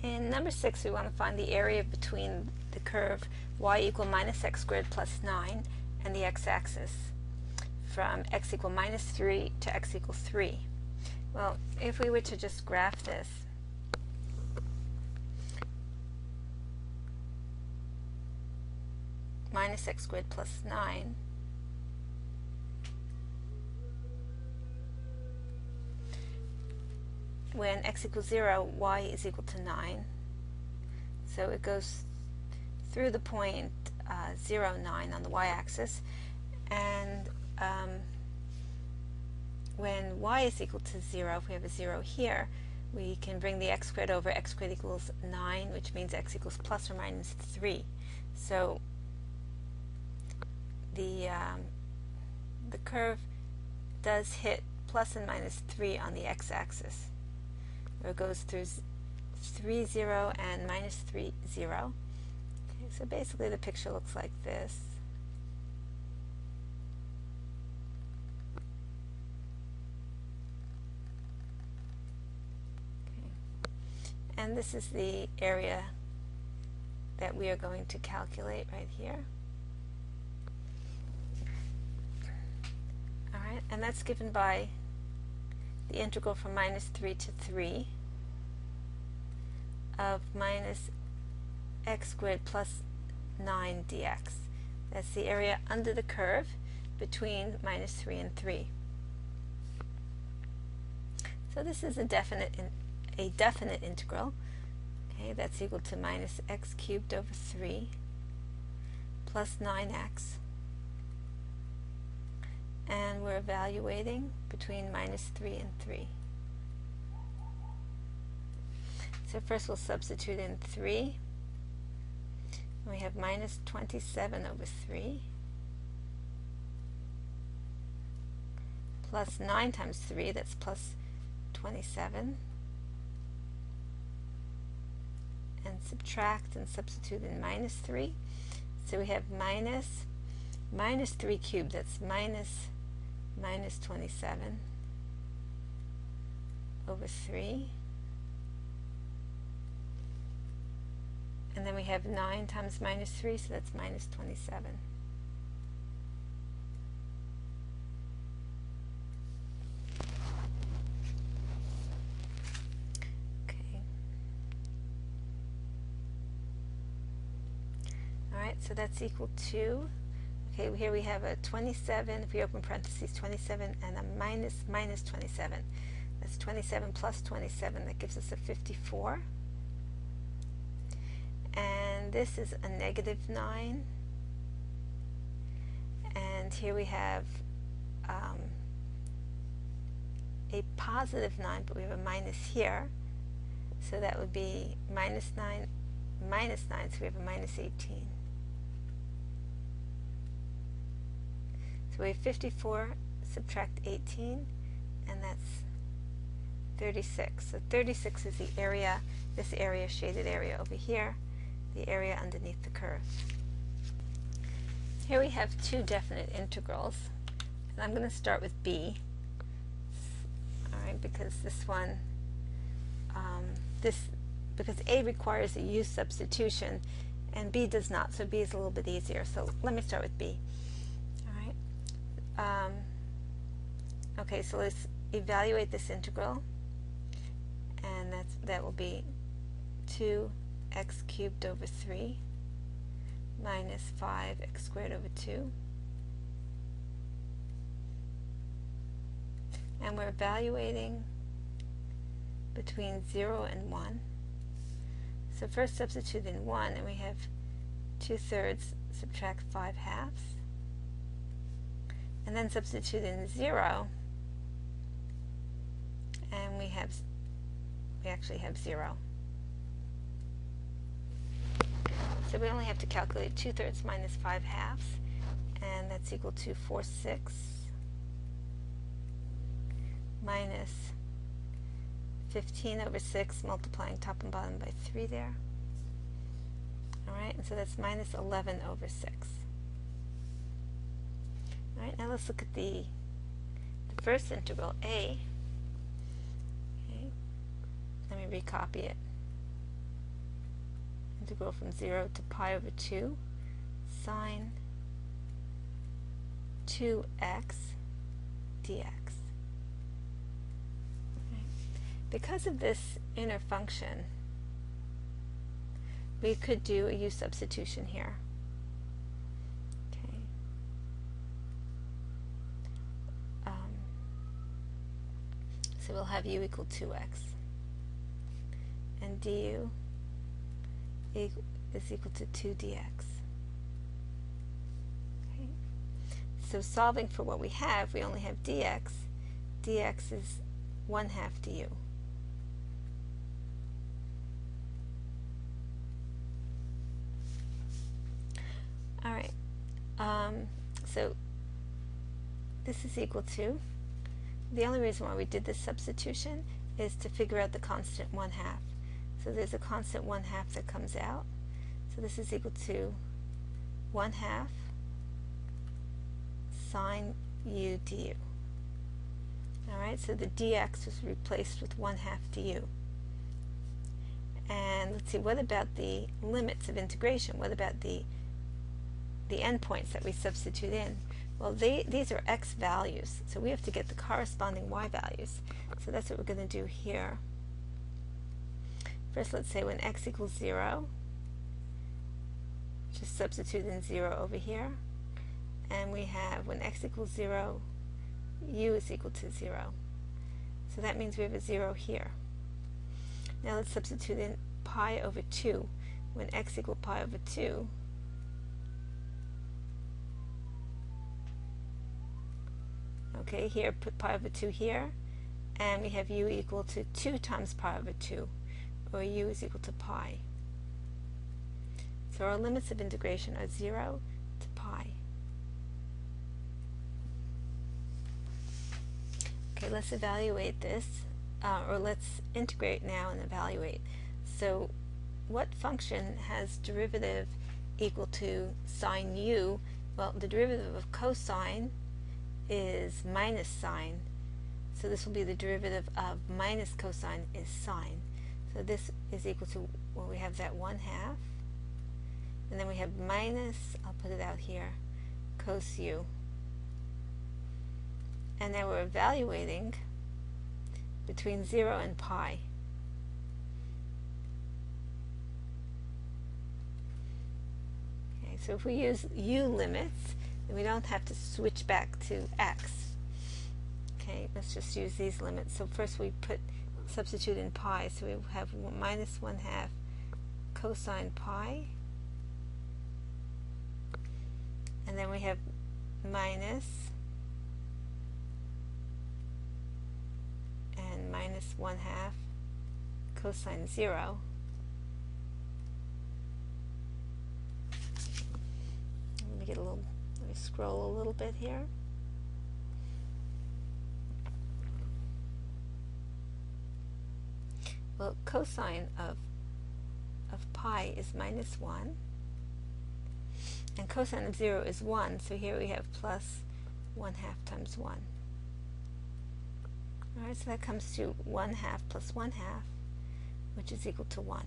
In number 6, we want to find the area between the curve y equal minus x squared plus 9 and the x-axis from x equal minus 3 to x equal 3. Well, if we were to just graph this, minus x squared plus 9 when x equals 0, y is equal to 9. So it goes through the point 0, 9 on the y-axis, and when y is equal to 0, if we have a 0 here, we can bring the x squared over. X squared equals 9, which means x equals plus or minus 3. So the curve does hit plus and minus 3 on the x-axis. It goes through 3, 0 and minus 3, 0. Okay, so basically the picture looks like this. Okay. And this is the area that we are going to calculate right here. Alright, and that's given by the integral from minus 3 to 3 of minus x squared plus 9 dx. That's the area under the curve between minus 3 and 3. So this is a definite integral. Okay, that's equal to minus x cubed over 3 plus 9x. And we're evaluating between minus 3 and 3. So first we'll substitute in 3. We have minus 27 over 3 plus 9 times 3, that's plus 27. And subtract and substitute in minus 3. So we have minus 3 cubed, that's minus 27 over 3. And then we have 9 times minus 3, so that's minus 27. Okay. Alright, so that's equal to, okay, here we have a 27, if we open parentheses, 27 and a minus 27. That's 27 plus 27, that gives us a 54. And this is a negative 9. And here we have a positive 9, but we have a minus here. So that would be minus 9, so we have a minus 18. So we have 54, subtract 18, and that's 36. So 36 is the area, this area, shaded area over here, the area underneath the curve. Here we have two definite integrals, and I'm going to start with b. Alright, because this one, because a requires a u substitution, and b does not, so b is a little bit easier. So let me start with b. Alright. Okay, so let's evaluate this integral, and that will be 2x cubed over 3 minus 5x squared over 2. And we're evaluating between 0 and 1. So first substitute in 1, and we have 2/3 subtract 5/2. And then substitute in 0, and we actually have 0. So we only have to calculate 2/3 minus 5/2, and that's equal to 4/6 minus 15 over 6, multiplying top and bottom by 3 there. Alright, and so that's minus 11 over 6. Alright, now let's look at the first integral, a. Okay. Let me recopy it. integral from 0 to pi over 2 sine 2x dx. Because of this inner function, we could do a u substitution here. Okay. So we'll have u equal 2x, and du is equal to 2 dx. Okay. So solving for what we have, we only have dx. Dx is 1/2 du. All right, so this is equal to, the only reason why we did this substitution is to figure out the constant 1/2. So there's a constant 1/2 that comes out. So this is equal to 1/2 sine u du. All right, so the dx was replaced with 1/2 du. And let's see, what about the limits of integration? What about the endpoints that we substitute in? Well, these are x values, so we have to get the corresponding y values. So that's what we're going to do here. First, let's say when x equals 0, just substitute in 0 over here. And we have when x equals 0, u is equal to 0. So that means we have a 0 here. Now let's substitute in pi over 2. When x equals pi over 2, okay, here put pi over 2 here, and we have u equal to 2 times pi over 2, or u is equal to pi. So our limits of integration are 0 to pi. Okay, let's evaluate this, or let's integrate now and evaluate. So what function has derivative equal to sine u? Well, the derivative of cosine is minus sine, so this will be the derivative of minus cosine is sine. So this is equal to, well, we have that 1/2, and then we have minus, I'll put it out here, cos u. And now we're evaluating between 0 and pi. Okay, so if we use u limits, then we don't have to switch back to x. Okay, let's just use these limits. So first we substitute in pi, so we have minus 1/2 cosine pi, and then we have minus and minus 1/2 cosine 0. Let me scroll a little bit here. Well, cosine of pi is minus 1, and cosine of 0 is 1, so here we have plus 1/2 times 1. Alright, so that comes to 1/2 plus 1/2, which is equal to 1.